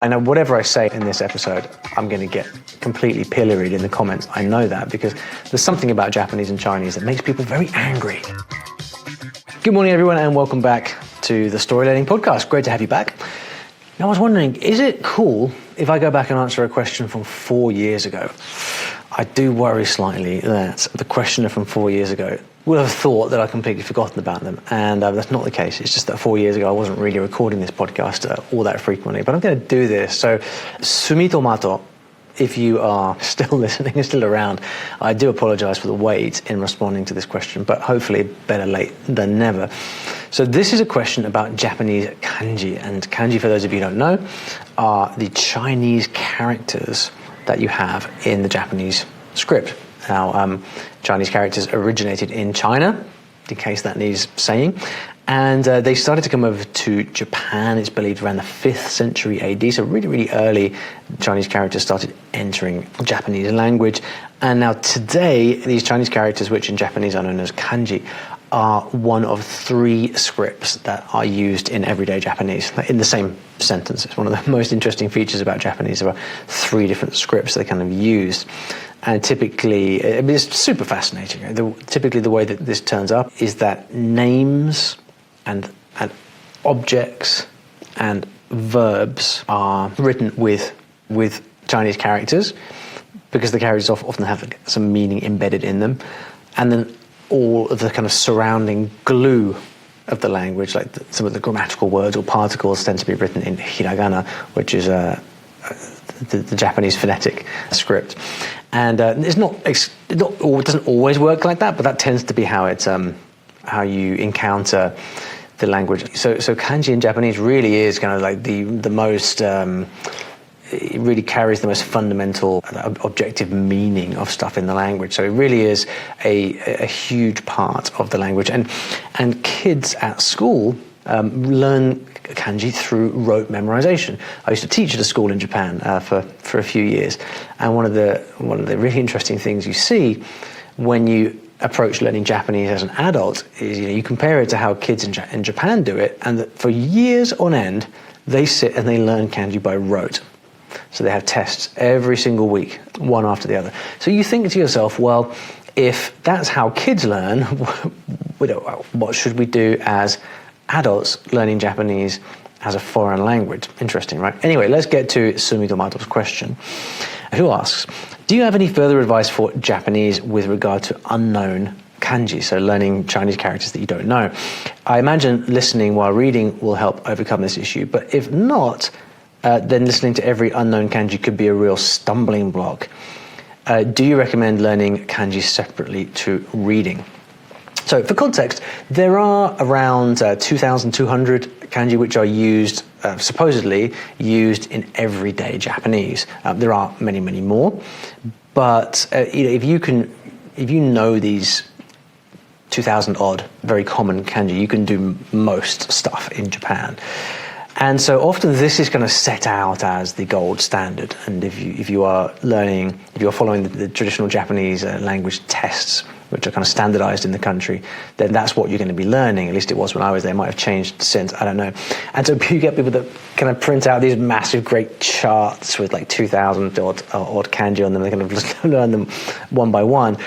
I know whatever I say in this episode, I'm going to get completely pilloried in the comments. I know that because there's something about Japanese and Chinese that makes people very angry. Good morning, everyone, and welcome back to the StoryLearning podcast. Great to have you back. Now, I was wondering, is it cool if I go back and answer a question from 4 years ago? I do worry slightly that the questioner from 4 years ago will have thought that I'd completely forgotten about them, and that's not the case. It's just that 4 years ago I wasn't really recording this podcast all that frequently, but I'm going to do this. So, Sumitomato, if you are still listening and still around, I do apologize for the wait in responding to this question, but hopefully better late than never. So this is a question about Japanese kanji, and kanji, for those of you who don't know, are the Chinese characters that you have in the Japanese script. Now, Chinese characters originated in China, in case that needs saying, and they started to come over to Japan, it's believed, around the 5th century AD, so really, really early Chinese characters started entering Japanese language. And now today, these Chinese characters, which in Japanese are known as kanji, are one of 3 scripts that are used in everyday Japanese, in the same sentence. It's one of the most interesting features about Japanese. There are 3 different scripts they kind of use. And typically, it's super fascinating. Typically, the way that this turns up is that names and objects and verbs are written with Chinese characters, because the characters often have some meaning embedded in them. And then all of the kind of surrounding glue of the language, like some of the grammatical words or particles, tend to be written in hiragana, which is the Japanese phonetic script. And it doesn't always work like that, but that tends to be how how you encounter the language. So kanji in Japanese really is kind of like the most. It really carries the most fundamental objective meaning of stuff in the language. So it really is a huge part of the language. And kids at school learn kanji through rote memorization. I used to teach at a school in Japan for a few years, and one of the really interesting things you see when you approach learning Japanese as an adult is you compare it to how kids in Japan do it, and that for years on end they sit and they learn kanji by rote. So they have tests every single week, one after the other. So you think to yourself, well, if that's how kids learn, what should we do as adults learning Japanese as a foreign language? Interesting, right? Anyway, let's get to Sumitomato's question, who asks, do you have any further advice for Japanese with regard to unknown kanji, so learning Chinese characters that you don't know? I imagine listening while reading will help overcome this issue, but if not, then listening to every unknown kanji could be a real stumbling block. Do you recommend learning kanji separately to reading? So for context, there are around 2,200 kanji which are used, supposedly used in everyday Japanese. There are many, many more, but if you know these 2,000 odd very common kanji, you can do most stuff in Japan. And so often this is kind of set out as the gold standard. And if you are following the traditional Japanese language tests, which are kind of standardized in the country, then that's what you're going to be learning. At least it was when I was there. It might have changed since, I don't know. And so you get people that kind of print out these massive, great charts with like 2,000 odd kanji on them. They kind of just learn them one by one.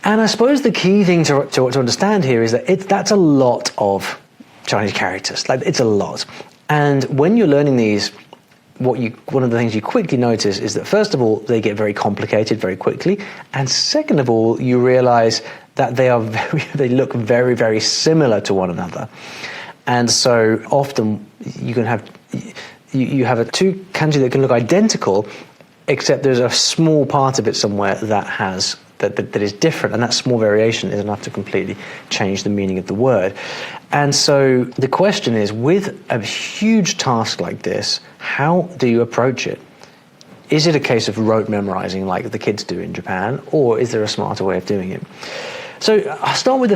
And I suppose the key thing to understand here is that that's a lot of Chinese characters. Like, it's a lot. And when you're learning these, one of the things you quickly notice is that, first of all, they get very complicated very quickly, and second of all, you realize that they look very, very similar to one another. And so often you can have two kanji that can look identical, except there's a small part of it somewhere that is different, and that small variation is enough to completely change the meaning of the word. And so the question is, with a huge task like this, how do you approach it? Is it a case of rote memorizing like the kids do in Japan, or is there a smarter way of doing it? So I'll start with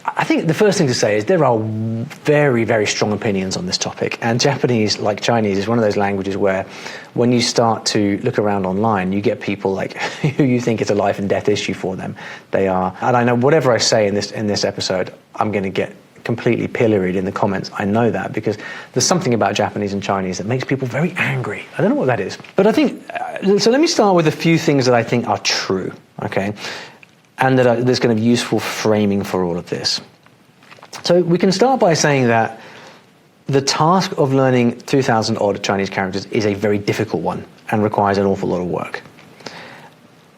I think the first thing to say is there are very, very strong opinions on this topic, and Japanese, like Chinese, is one of those languages where when you start to look around online, you get people like who you think it's a life and death issue for them. They are, and I know whatever I say in this episode, I'm going to get completely pilloried in the comments. I know that because there's something about Japanese and Chinese that makes people very angry. I don't know what that is. But I think, so let me start with a few things that I think are true, okay? And there's kind of useful framing for all of this. So we can start by saying that the task of learning 2,000 odd Chinese characters is a very difficult one and requires an awful lot of work.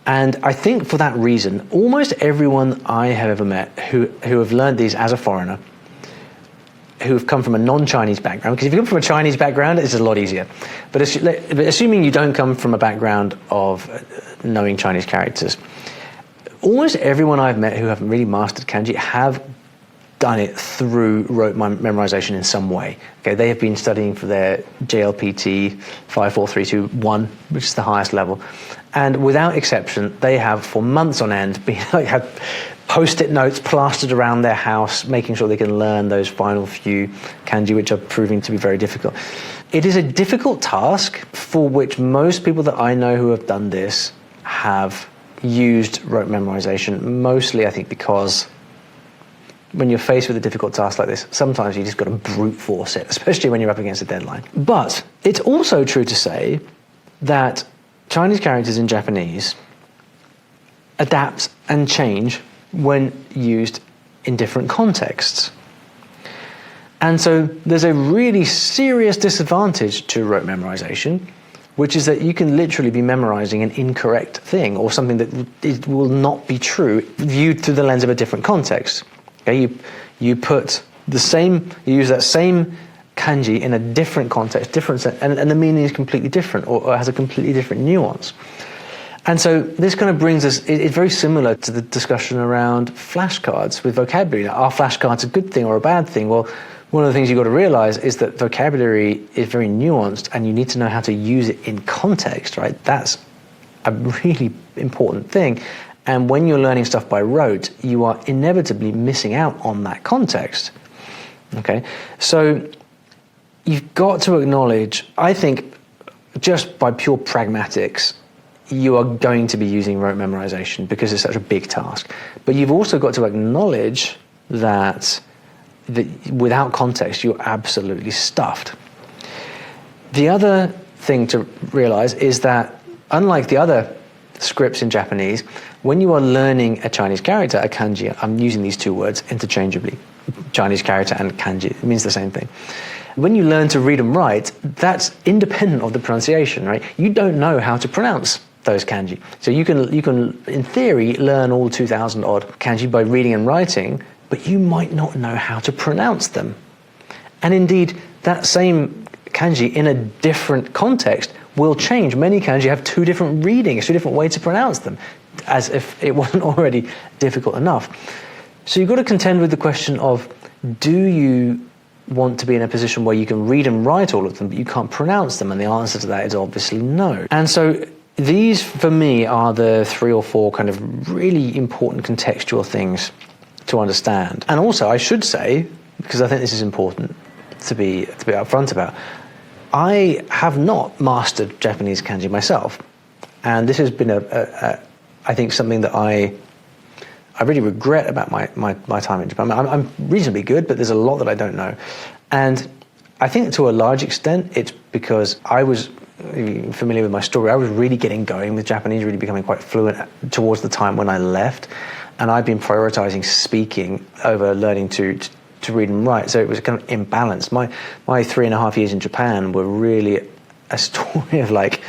And I think for that reason, almost everyone I have ever met who have learned these as a foreigner, who have come from a non-Chinese background, because if you come from a Chinese background, it's a lot easier. But assuming you don't come from a background of knowing Chinese characters, almost everyone I've met who haven't really mastered kanji have done it through rote memorization in some way. Okay, they have been studying for their JLPT 54321, which is the highest level. And without exception, they have for months on end had post-it notes plastered around their house, making sure they can learn those final few kanji, which are proving to be very difficult. It is a difficult task for which most people that I know who have done this have used rote memorization, mostly I think because when you're faced with a difficult task like this, sometimes you just got to brute force it, especially when you're up against a deadline. But it's also true to say that Chinese characters in Japanese adapt and change when used in different contexts. And so there's a really serious disadvantage to rote memorization, which is that you can literally be memorizing an incorrect thing or something that will not be true viewed through the lens of a different context. Okay, you put the same, you use that same kanji in a different context, and the meaning is completely different or has a completely different nuance. And so this kind of brings us, it's very similar to the discussion around flashcards with vocabulary. Are flashcards a good thing or a bad thing? Well, one of the things you've got to realize is that vocabulary is very nuanced and you need to know how to use it in context, right? That's a really important thing. And when you're learning stuff by rote, you are inevitably missing out on that context, okay? So you've got to acknowledge, I think, just by pure pragmatics, you are going to be using rote memorization because it's such a big task. But you've also got to acknowledge that without context, you're absolutely stuffed. The other thing to realize is that, unlike the other scripts in Japanese, when you are learning a Chinese character, a kanji, I'm using these two words interchangeably, Chinese character and kanji, it means the same thing. When you learn to read and write, that's independent of the pronunciation, right? You don't know how to pronounce those kanji. So you can in theory learn all 2,000 odd kanji by reading and writing, but you might not know how to pronounce them. And indeed, that same kanji in a different context will change. Many kanji have two different readings, two different ways to pronounce them, as if it wasn't already difficult enough. So you've got to contend with the question of, do you want to be in a position where you can read and write all of them, but you can't pronounce them? And the answer to that is obviously no. And so these, for me, are the 3 or 4 kind of really important contextual things to understand. And also, I should say, because I think this is important to be upfront about, I have not mastered Japanese kanji myself. And this has been I think something that I really regret about my time in Japan. I'm reasonably good, but there's a lot that I don't know. And I think to a large extent, it's because I was familiar with my story. I was really getting going with Japanese, really becoming quite fluent towards the time when I left. And I've been prioritizing speaking over learning to read and write. So it was kind of imbalanced. My 3.5 years in Japan were really a story of like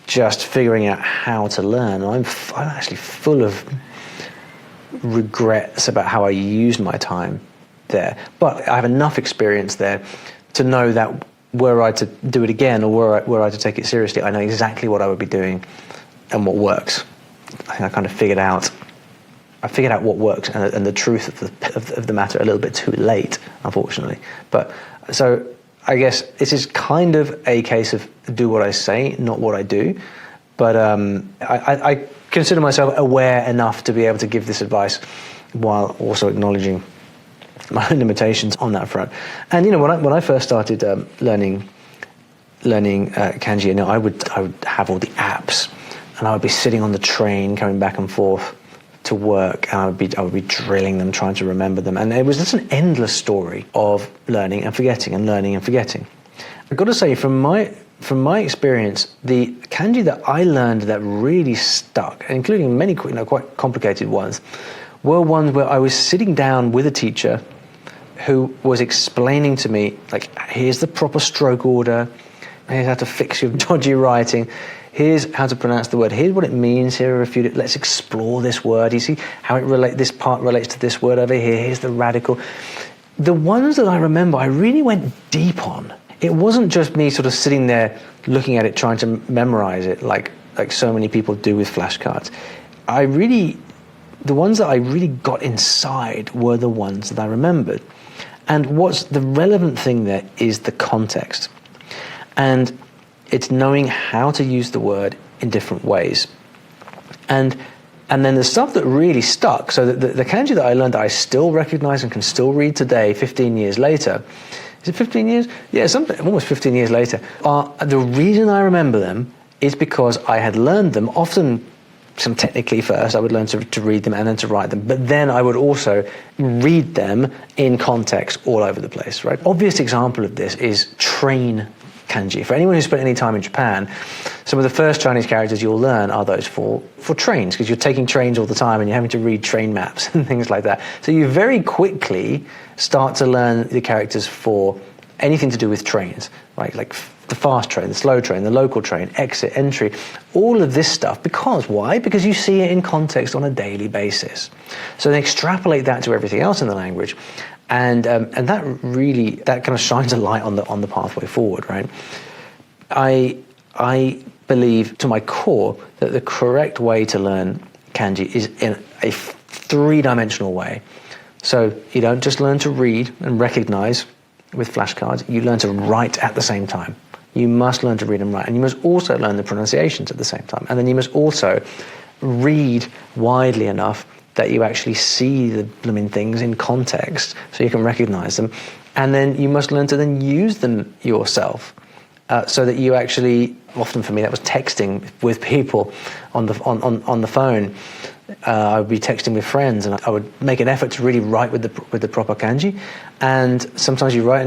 just figuring out how to learn. I'm actually full of regrets about how I used my time there, but I have enough experience there to know that were I to do it again, or were I to take it seriously, I know exactly what I would be doing and what works. I think I kind of figured out what works and the truth of the matter a little bit too late, unfortunately. But so I guess this is kind of a case of do what I say, not what I do. But I consider myself aware enough to be able to give this advice while also acknowledging my own limitations on that front. And you know, when I first started learning kanji, you know, I would have all the apps, and I would be sitting on the train coming back and forth to work and I would be drilling them, trying to remember them. And it was just an endless story of learning and forgetting and learning and forgetting. I've got to say, from my experience, the kanji that I learned that really stuck, including many quite complicated ones, were ones where I was sitting down with a teacher who was explaining to me, like, here's the proper stroke order, here's how to fix your dodgy writing, here's how to pronounce the word, here's what it means, here are a few, let's explore this word, you see how this part relates to this word over here, here's the radical. The ones that I remember, I really went deep on. It wasn't just me sort of sitting there looking at it, trying to memorize it like so many people do with flashcards. The ones that I really got inside were the ones that I remembered. And what's the relevant thing there is the context. And it's knowing how to use the word in different ways. And then the stuff that really stuck, so the kanji that I learned that I still recognize and can still read today, 15 years later, is it 15 years? Yeah, almost 15 years later. The reason I remember them is because I had learned them, often some technically first. I would learn to read them and then to write them. But then I would also read them in context all over the place, right? Obvious example of this is train kanji. For anyone who's spent any time in Japan, some of the first Chinese characters you'll learn are those for trains, because you're taking trains all the time and you're having to read train maps and things like that. So you very quickly start to learn the characters for anything to do with trains, right? Like the fast train, the slow train, the local train, exit, entry, all of this stuff. Because why? Because you see it in context on a daily basis. So then extrapolate that to everything else in the language. And that kind of shines a light on the pathway forward, right? I believe to my core that the correct way to learn kanji is in a three-dimensional way. So you don't just learn to read and recognize with flashcards, you learn to write at the same time. You must learn to read and write, and you must also learn the pronunciations at the same time. And then you must also read widely enough that you actually see the blooming things in context so you can recognize them. And then you must learn to then use them yourself so that you actually, often for me that was texting with people on the phone. I would be texting with friends and I would make an effort to really write with the proper kanji. And sometimes you write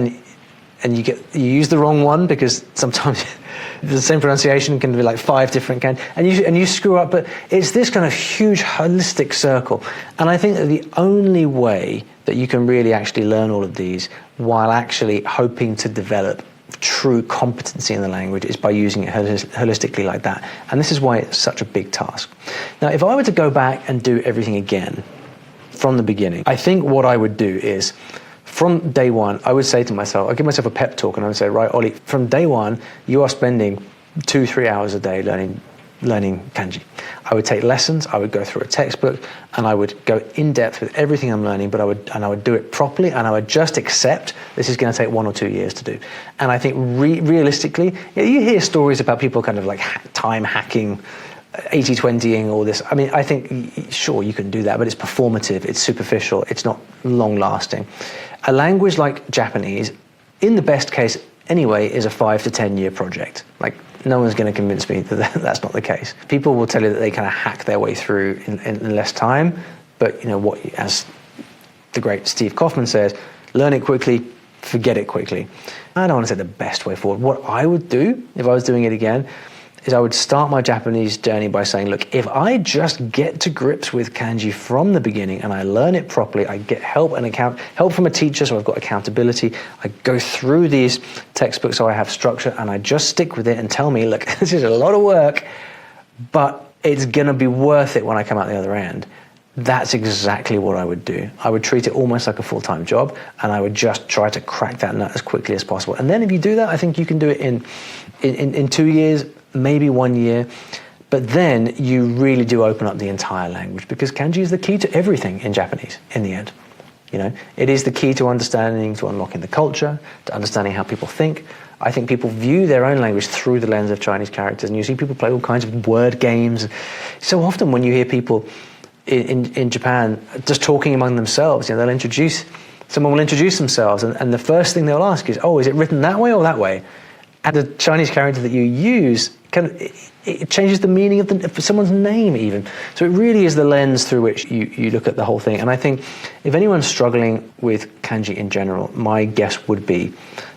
and you use the wrong one, because sometimes the same pronunciation can be like 5 different kanji, and you screw up. But it's this kind of huge holistic circle. And I think that the only way that you can really actually learn all of these while actually hoping to develop true competency in the language is by using it holistically like that. And this is why it's such a big task. Now, if I were to go back and do everything again from the beginning, I think what I would do is, from day one, I would say to myself, I'd give myself a pep talk and I would say, right, Ollie, from day one, you are spending 2-3 hours a day learning kanji. I would take lessons, I would go through a textbook, and I would go in depth with everything I'm learning, but I would do it properly, and I would just accept this is going to take 1 or 2 years to do. And I think realistically, you hear stories about people kind of like time hacking, 80-20ing, all this. I mean, I think, sure, you can do that, but it's performative, it's superficial, it's not long-lasting. A language like Japanese, in the best case anyway, is a 5 to 10 year project. Like, no one's going to convince me that that's not the case. People will tell you that they kind of hack their way through in less time, but you know what, as the great Steve Kaufman says, learn it quickly, forget it quickly. I don't want to say the best way forward. What I would do if I was doing it again is I would start my Japanese journey by saying, look, if I just get to grips with kanji from the beginning and I learn it properly, I get help from a teacher, so I've got accountability. I go through these textbooks so I have structure, and I just stick with it and tell me, look, this is a lot of work, but it's going to be worth it when I come out the other end. That's exactly what I would do. I would treat it almost like a full-time job, and I would just try to crack that nut as quickly as possible. And then if you do that, I think you can do it in 2 years, maybe 1 year, but then you really do open up the entire language, because kanji is the key to everything in Japanese in the end. You know, it is the key to understanding, to unlocking the culture, to understanding how people think. I think people view their own language through the lens of Chinese characters, and you see people play all kinds of word games. So often when you hear people in Japan just talking among themselves, you know, someone will introduce themselves, and the first thing they'll ask is, oh, is it written that way or that way? And the Chinese character that you use it changes the meaning of someone's name even. So it really is the lens through which you look at the whole thing. And I think if anyone's struggling with kanji in general, my guess would be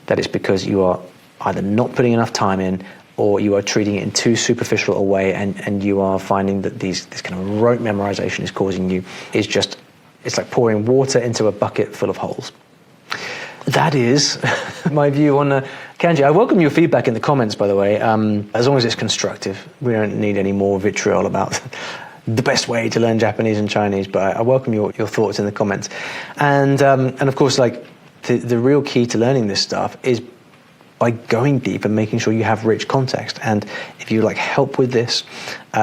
that it's because you are either not putting enough time in, or you are treating it in too superficial a way, and you are finding that this kind of rote memorization is causing you, it's like pouring water into a bucket full of holes. That is my view on kanji. I welcome your feedback in the comments, by the way, as long as it's constructive. We don't need any more vitriol about the best way to learn Japanese and Chinese, but I welcome your thoughts in the comments. And of course, like the real key to learning this stuff is by going deep and making sure you have rich context. And if you like help with this,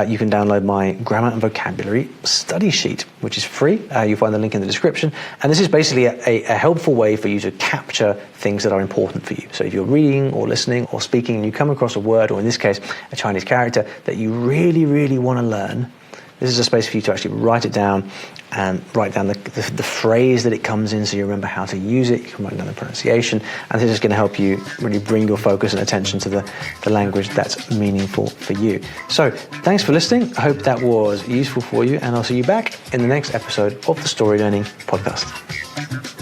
you can download my grammar and vocabulary study sheet, which is free. You'll find the link in the description. And this is basically a helpful way for you to capture things that are important for you. So if you're reading or listening or speaking and you come across a word, or in this case, a Chinese character that you really, really want to learn, this is a space for you to actually write it down and write down the phrase that it comes in so you remember how to use it. You can write down the pronunciation, and this is going to help you really bring your focus and attention to the language that's meaningful for you. So thanks for listening. I hope that was useful for you, and I'll see you back in the next episode of the Story Learning podcast.